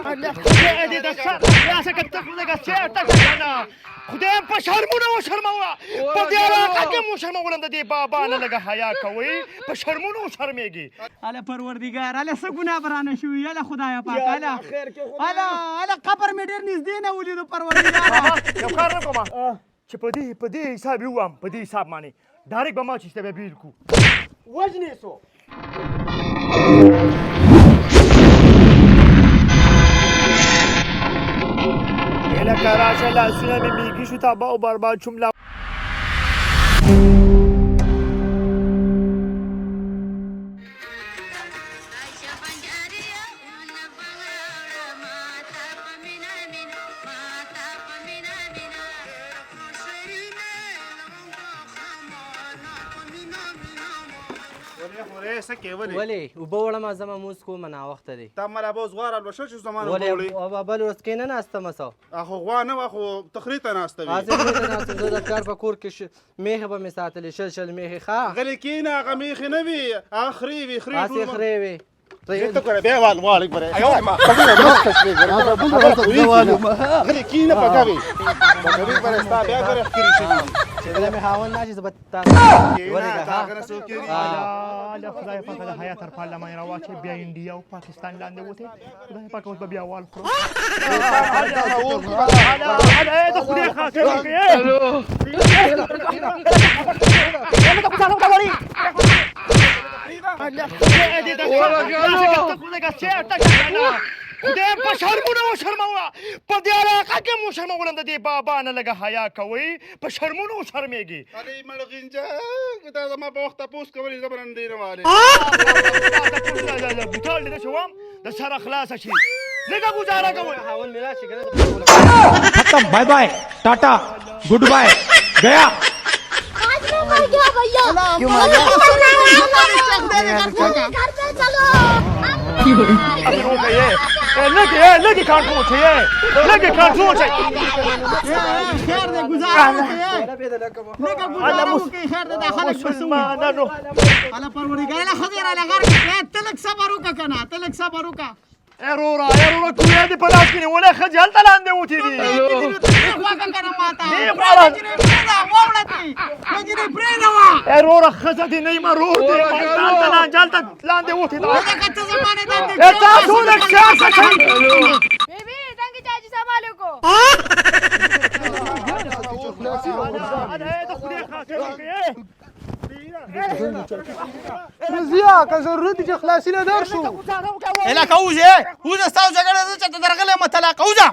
خدای دې د سر خلاصه که ته خو دې چېرته شه که نه خدایم په شرمونه وشرموه په دې علاقه کې مو شرمولم د دې بابا نه لږه حیا کوئ په شرمونو وشرمېږي هله پروردګار هله څه ګناه به رانه شوي هله خدایه پاک هله قبر مې ډېر نږدې نه ولیدو پروردګاره یو کار نه کومه چې په دې حساب یې ووایم په دې حساب باندې ډایرکټ به ما چېسته بیا بېل کړو وژنې سو لکه راشه لاسونه مې میږي شو تباه او برباد شوم ولې اوبه وړم زه مموز کوم ناوخته دی تا مله به اوس غواره لوشه چې زمانه وبولئ ولې بل ورځ کې نه ناستمه سو خو غوا نه وه خو تخري ته ناسته وي زه د کار په کور کې میښې به مې ساتلې شل میښې ښه غلې کېنه هغه میښې نه وي هغه خرې وي هسې خرې وي ته ګوره بیا والي ګوره غلې کېنه په کوي ګوره ستا بیا ګوره ښکرې شوي چې کله مې خاوند راشي زه به تاسو له خدای پاکه د حیا تر پارلمان راواچوي بیا انډیا او پاکستان لاندې وتې خدای پاکه اوس به بیا وال خورو د خدای خاطر خدایم په شرمونه وشرموه په دې علاقه کې مو شرمولم د دې بابا نه لږه حیا کوئ په شرمونو وشرمېږي هلې مړه غینجه دا زما په وخت تپوس کولې زه به نن ډېره والې بوټال دې چې وم د سره خلاصه شي لږه ګزاره کوئ خاوند مې راشي که نه खत्म bye bye tata goodbye गया मर गया भैया क्यों मर गया घर पे चलो لږې کنټرول چې لږې کنټرول چې خیر دی ګزاره وکړئ لږه ګزاره وکړئ خیر دی دا خلک مسلمانانو هله پروردګار هله ښځې راله غر کړې ته لږ صبر وکړه که نه ته لږ صبر وکړه رورا کویا دې په لاس کې نیولې ښځې هلته لاندې وتې دي خوږه که نه ماته وجرې پرېږدوه رورا ښځه دې نه یمه رور دې هلته لاندې وتې ده لکه ته زمانې تاسو لږ خیال ساتئ बेबी तंगी चाची संभालो को رضیا که ضرورت چې خلاصي له درشو هلکه وځې ستاسو جګړه ده چې ته درغلی یم طلاقه وځه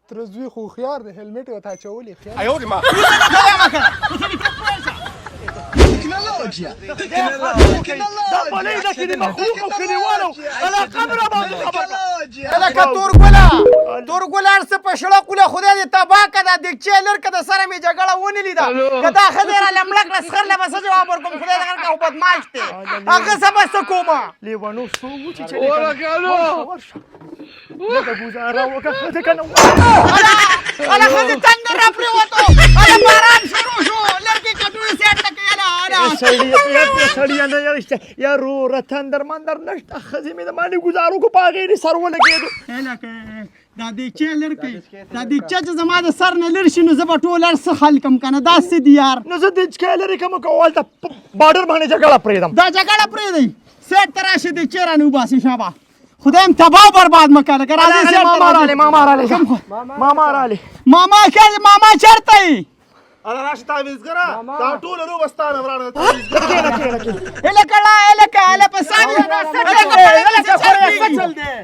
ترزوی خو خيار د هلمټ وته اچولې خيار دا بلې ده چې د مخلوق او کلیوالو علاقه مې راباندې خبر ده هلکه تورګله هر څه په شړقوله خدای دې تباه که دا دیګچې لر که د سره مې جګړه ونه لیده که دا ښځې راله مړه کړه سخر له به څه جواب ورکوم خدای دې که بدماش دی هغه څه به څه کومه لیوانو څو و چې ورشه لږه ګزاره وکړه ښځې که نه هله ښځې تنګ نه راپرېوتو هله باران شروع شو لرګي کټوې سیټ ته کوي سړیه نه رشته یا روره تندر مندر نشته ښځې مې د باندې ګزارو کو په هغې دې سر ولګېدو دا دیګچې لر کوي دا دیګچه چې زما د سر نه لر شي نو زه به ټول هر څه حل کړم که نه داسې دي یار نو زه دیګچې لرې کړم که هلته باډر باندې جګړه پرېږدم دا جګړه پرېږدئ سیټ ته راشي دیګچې رانه وباسي شابه خدایم تباه برباد مه کړه که راځئ ماما رالی ماما چېرته یې هله راشه تعویزګره دا ټوله روبه ستا نه ولاړه ده هلکه هله په سامي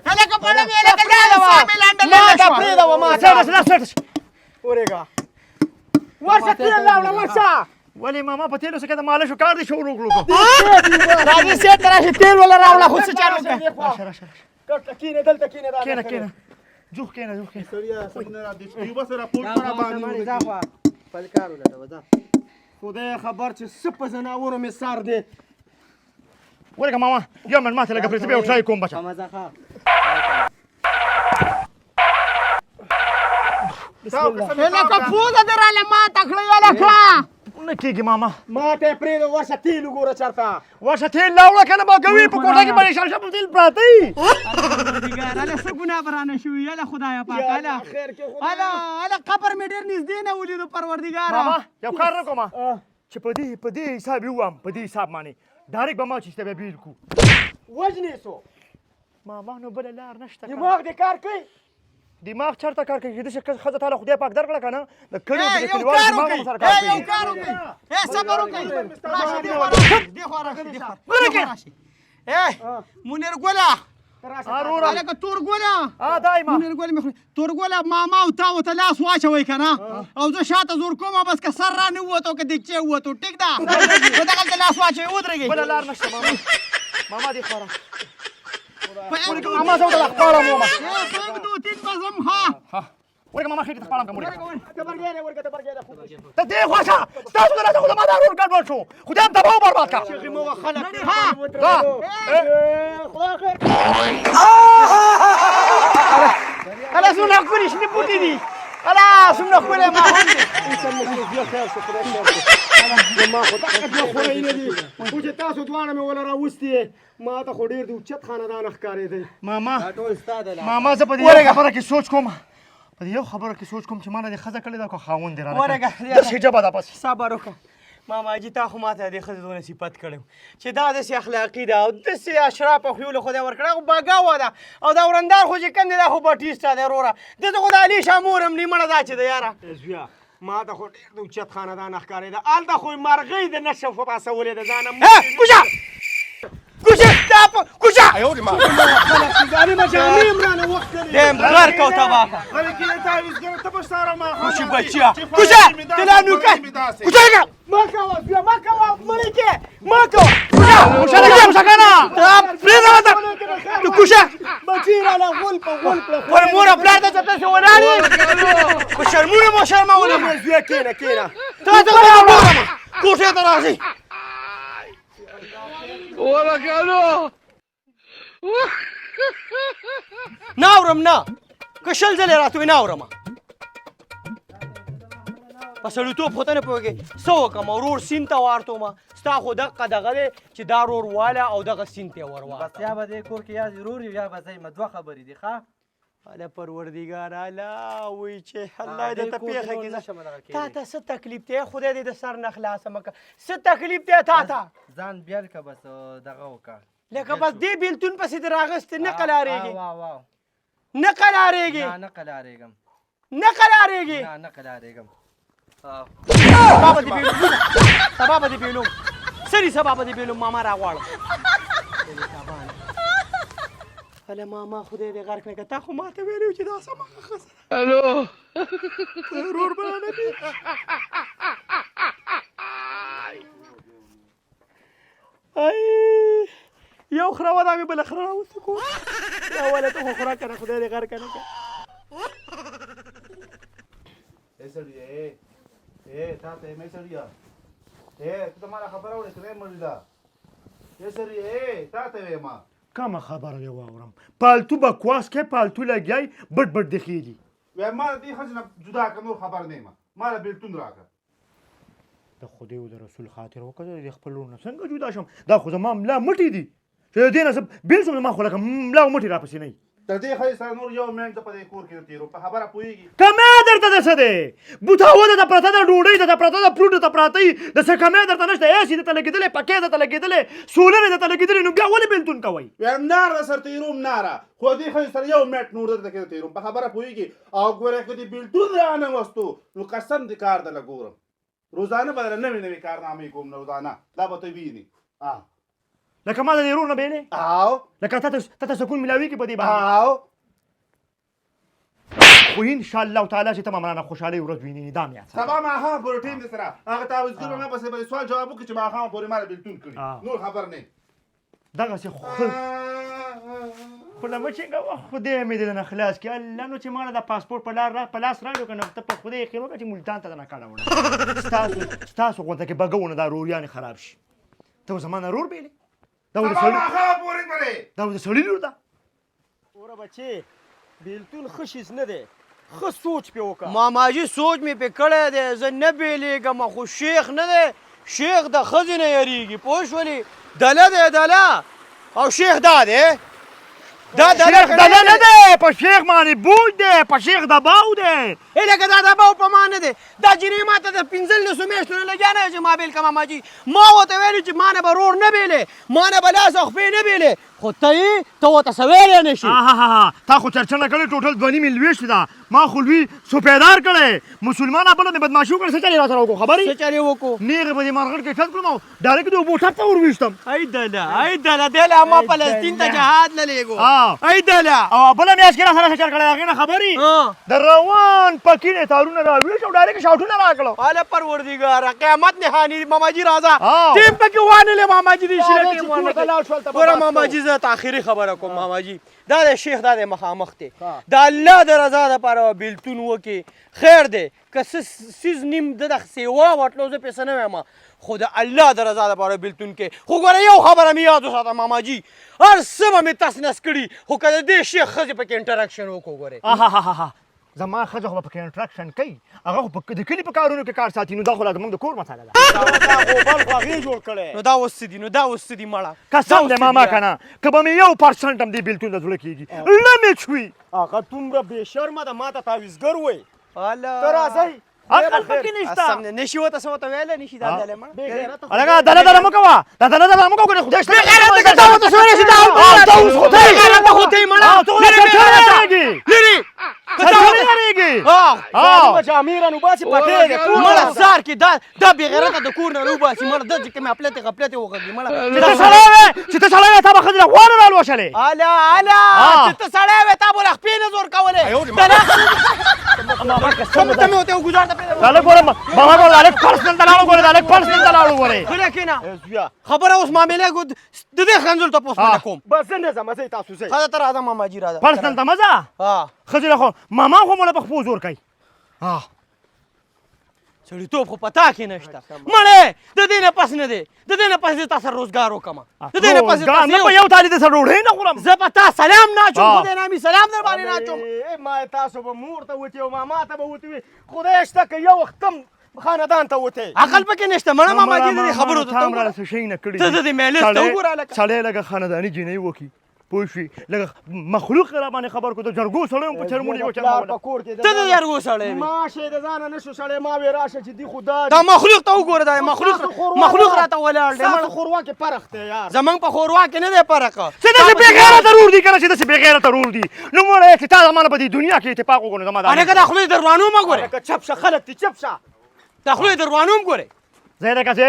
هلکه پړه مې هلکه سامي لانډه پرېږدوه ما ورېږه ورشه تېل راوړه ورشه ولې ماما په تېلو څه کې د مالشو کار دې شروع کړو راځئ سیټ ته راشي تېل وله راوړه خو څه چل وکړه کېنه دلته کېنه جوخ کېنه سړیه سمونه را دې یوبه سره پورټ را باندې خدای خبر چې څه په ځناورو مې سر دی ورېږه ماما یو منټ ماته لږه پرېږده بیا ټرای کوم بچه هلکه پوزه دې راله ماته کړئ هلکه نه کېږي ماما ما ته پرېږده ورشه تیل وګوره چېرته ورشه تېل راوړه که نه به کوي په کوټه کې به شلشه په تېل پراته وي هله څه ګناه به رانه شوي یاله خدایه پاک هله قبر مې ډېر نږدې نه ولیدو پروردګاره ماما یو کار نه کومه چې په دې حساب یې ووایم په دې حساب باندې ډایرکټ به ما چېسته بیا بېل کړو وجنې سو ماما نو بله لار نشته دماغ دې کار کوي دماغ چېرته کار کوي کېدای شي ښځه تا له خدای پاک درکړه که نه د کلي د یو کلیوالو کار دماغ هم وکړئ سره کار یو کوي کار وکړئ صبر وکړئ راشه دې خوا راشئ منیر ګله وروره هلکه تور ګله دایما منیر ګله مې تور ګله ماما او تا ورته لاس واچوئ که نه او زه شاته زور کوم بس که سر رانه ووتو که دیګچې ووتو ټیک ده نو دغلته لاس واچوئ ودرېږئ بله لار نشته ماما دې خوا ماما زه ورته خپارم ومه एक दो तीन बस हम हाँ ورګه ماما خېټې ته خپارم که ته دې خوا شه ستاسو د لاسه خو زما دا رول ګډوډ شو خدای هم تباه و برباد خلاص من أقول إيش نبودي دي خلاص من أقول ما ما ته خو ډېر د اوچت خاندان ښکارېدی ماما زه په دې یو خبره کې سوچ کوم په دې یو خبره کې سوچ کوم چې ما نه دې ښځه کړې ده که خاوند دې راله داسې جبه ده پسې صبر وکړه ماما جي تا خو ماته دې ښځې دونه صفت کړی چې دا داسې اخلاقي ده او داسې اشراف او خیول خدای ورکړی خو باګاوه ده او دا ورندار خو چې کوم دی دا خو بټیسټه دی وروره دې ته خو د علي شاه مور هم نیمړه دا چې ده یاره زویا ما ته خو ډېر د اوچت خاندان ښکارېده هلته خو مرغۍ د نشف پاسولې ده ځانه کوشه کوشه ځانې مجانې هم رانه وخت دیم غرق او تباه خلک یې تعویض ته به ساره ما کوشي بچیا کوشه تلا نوکه کوشه ما کوه زویا ما کوه ملکې ما کوه کوشه نه کوشه که نه پرېږده ورته تو کوشه بچي رانه غول په غول کړه ور مور پلار ته څه ولاړې په شرمونه مو شرمولې زویا کېنه کېنه ته ته راوړم کوټې ته راځئ ناورم نه که شل ځلې راته وي ناورمه په سړیتوب خو ته نه پوهېږې څه وکړم ورور سیند ته وارتومه ستا خو دقه دغه دی چې دا رور واله او دغه سیند ته یې ور بس یا به دې کور کې یا ضرور یا به ځای دوه خبرې دي ښه هله پروردګار الله وایي چې الله دې ته پېښه کړي تا ته څه تکلیف دی خدای دې د سر نه خلاصه مه کړه څه تکلیف دی تا ته ځان بیل که بس دغه وکړه لکه بس دې بېلتون پسې دې راغستې نه قلارېږي واو نه قلارېږي نه قلارېږم نه قلارېږي نه قلارېږم سبا به دې بېلوم سبا به دې بېلوم سري سبا به دې بېلوم ماما راغواړم هله ماما خدای دې غرق نه کړه تا خو ماته ویلي وو چې دا سمه ښځه الو ورور به نه کړي یو خره وه دا مې بله خره راوستې کړو دا وله ته خو خوراک که نه خدای دې غرقه نه کړه تاسو مې سړیا ته ما خبره وړې ته مې مړه سړی تاسو ما کومه خبره دې واورم پالتو بکواس کې پالتو لګیای بټ بټ د خېلي ما دې خزنه جدا کوم خبر نه ما لا بیلتون راکړه د خدای او د رسول خاطر وکړه د خپل لور نه څنګه جدا شم دا خو زما ملا مټې دي چې د دې نه بیل شم ما خو لکه ملا مټې راپسې نه تر دې خې سره نور یو منټ په دې کور کې تیرو په خبره پويږي کمه درته د څه دی بوتاوه د پرته د ډوډۍ د پرته د پروت د پراته د څه کمه درته نشته ایسي د تلګیدلې پکې د تلګیدلې سولر د تلګیدلې نو بیا ولې بیلتون کوي یم نار سره تیروم نارا خو دې خې سره یو منټ نور درته کې تیروم په خبره پويږي او ګوره کې دې بیلتون رانه وستو نو قسم دې کار د لګورم روزانه بدل نوې کارنامې کوم روزانه دا به ته ویني لکه ما د ضرور نه بیلې او لکه ته سکون ملاوي کې په دې باندې او خو ان شاء الله تعالی چې تمام رانه خوشاله ورځ ویني دا مې سبا ما ها پروتین دې سره هغه تعویضګر ما پسې به سوال جواب وکړي چې ما ها پورې مال بیلتون کړی نور خبر نه دغه څه خو لمه چې خدای مې دې نه خلاص کړي الله نو چې ما د پاسپورت په لاس راغلو کنه ته په خدای خیر وکړه چې ملتان ته نه کاله وړه ستاسو غوته کې بګونه دا روریان خراب شي ته زمانه رور بیلې دا د سړی لور ده اوره بچې بیلتون ښه شیز نه دی ښه سوچ پې وکړه. ماماجي سوچ مې پې کړی دی، زه نه بیلېږم، خو شیخ نه دی، شیخ د ښځې نه یېرېږي، پوه شولې؟ دله دی دله، او شیخ دا دی، دا شیخ دله نه دی، په شیخ باندې بوج دی، په شیخ دباو دی. لکه دا دباو په ما نه دی، دا جنۍ ما ته د 15 میاشتو نه لګیا نه چې ما بېل کړه ماماجي. ما ورته ویلي چې ما نه به رور نه بېلې، ما نه به لاس او خپې نه بېلې، خو ته یې ته ورته څه ویلی نه شي. تا خو چرچنه کړې ټوټل 2.5 لوېشت ده، ما خو لوی سوپیدار کړی، مسلمانه بله مې بدماشي وکړه. څه چل یې را سره وکړو خبرې؟ څه چل یې وکړو؟ نیغې به دې مرغړ کې ټک کړم او ډایرکټ د اوبو ټپ ته ور ویشتم. ای دله ای دله دی لا ما فلسطین ته جهاد نه لېږو. ای دله او بله میاشت کې را سره څه چل کړی هغې نه خبرې؟ د روان پکینې تارونه را ویش او ډایرکټ شاوټونه را کړل. هله پروردګاره قیامت نښانې ماماجي راځه ټیم پکې وانلې ماماجي دې شیله ټیم وانلې. ګوره ماماجي زه ته آخري خبره کوم ماماجي، دا د شیخ دا د مخامخ دی، د الله د رضا دپاره بېلتون وکړي خیر دی، که څه څیز نیم د دغه سیوا وټلو زه پې څه نه وایم، خو د الله د رضا دپاره بېلتون کې. خو ګوره یو خبره مې یاد وساته ماماجي، هر څه به مې تس نس کړي، خو که د دې شیخ ښځې پکې انټراکشن وکړو. ګورې زما ښځه خو به پکې انټراکشن کوي، هغه خو د کلي په کارونو کې کار ساتي، نو دا خو لا زموږ د کور مسله ده. غوبل خو هغې جوړ کړی. نو دا اوس څه دي، نو دا اوس څه دي مړه؟ قسم دی ماما که نه، که به مې 1% هم دې بېلتون د زړه کېږي نه مې چوي. هغه دومره بې شرمه ده، ما ته تعویزګر وایي. هله ته راځئ عقل پکې نشته. نشي ورته څه ورته ویلی نشي دا دلی مړه. هلکه دله دله مه کوه، دا دله دله مه کوه، خدای شته بېغیرته که تا ورته څه ویلی شي دا اوس خو ته یې بېغیرته خو ته یې مړه لرې لرې لرېږي. جامې رانوباسي پټې دی مړه سار کې دا بېغیرته د کور نه راوباسي مړه ده چې کومې غفلتې غفلتې وغږي مړه. چې ته سړی وې چې ته سړی وې تا به ښځې له غوا نه رالوشلې. اله اله چې ته سړی وې تا به له خپې نه زور کولې. ته مې ورته وګوزار ته پرېږده. دا لږ ګوره ماما ګوره دا لږ پرسنل ته لاړو ګوره دا لږ پرسنل ته لاړو ګورې. غلی کښېنه خبره اوس معاملې د دې خنزل تپوس نه کوم. بس زه نه ځم، ځئ تاسو ځئ. ښځه ته راځه ماماجي راځه پرسنل ته مه ځه، ښځې له خو ماما خو مړه په خپو زور کوي. سړیتوب خو په تا کې نشته مړې، د دې نه پس نه دی، د دې نه پس زه تا سره روزګار وکړم، د دې نه پس نه په یو تالي د سره ډوډۍ نه خورم. زه په تا سلام نه اچوم، خدای نامي سلام در باندې نه اچوم. ما تاسو به مور ته وتې او ماما ته به وتې، خدای شته که یو وخت هم خاندان ته وتې. عقل پکې نشته مړه ماماجي د دې خبرو ته هم راله څه شی نه کړي. ته د دې مهلس ته وګوره لکه سړی لږه خانداني جینۍ وکړي پوه شوې، لږه مخلوق را باندې خبر کړو، د جرګو سړی هم په چرمونې وچلوله. ته د جرګو سړی وې. ما شی د ځانه نه شو سړی، ما وې راشه چې دی خو دا دا مخلوق ته وګوره، دا مخلوق راته ولاړ دی. ستاسو خوروا کې فرق دی یار. زمونږ په خوروا کې نه دی فرق. چې داسې بېغیرته رور دي که نه چې داسې بېغیرته رور دي، نو مړی چې تا زما نه په دې دنیا کې اتفاق وکړو زما هلکه دا خولۍ دروانو مه ګورې، که چپ شه خلک دي چپ شه. دا خولۍ دروانو هم ګورې. زه لکه چې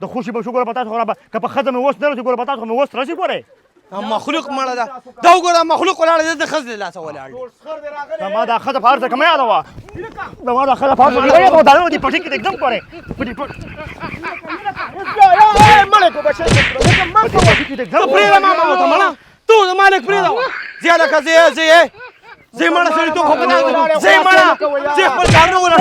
د خوشي به شو ګوره په تاسو خو که په ښځه مې وس نه رسي ګوره په تاسو خو مې وس رسي ګورې. مخلوق مړه ده، دا وګوره مخلوق ولاړ دی، د ښځې له لاسه ولاړ دی. زما دا ښځه په هر څه که مه یادوه، زما دا ښځه په هر څه کې مه یادوه، دا دې پټي کې دې ږدم ګورې په دې پټي ته پرېږده ماما ورته مړه، ته زما لږ پرېږده ځې هلکه ځې مړه سړیتوب خو په تا ځې مړه ځې خپل کارونه ولړه.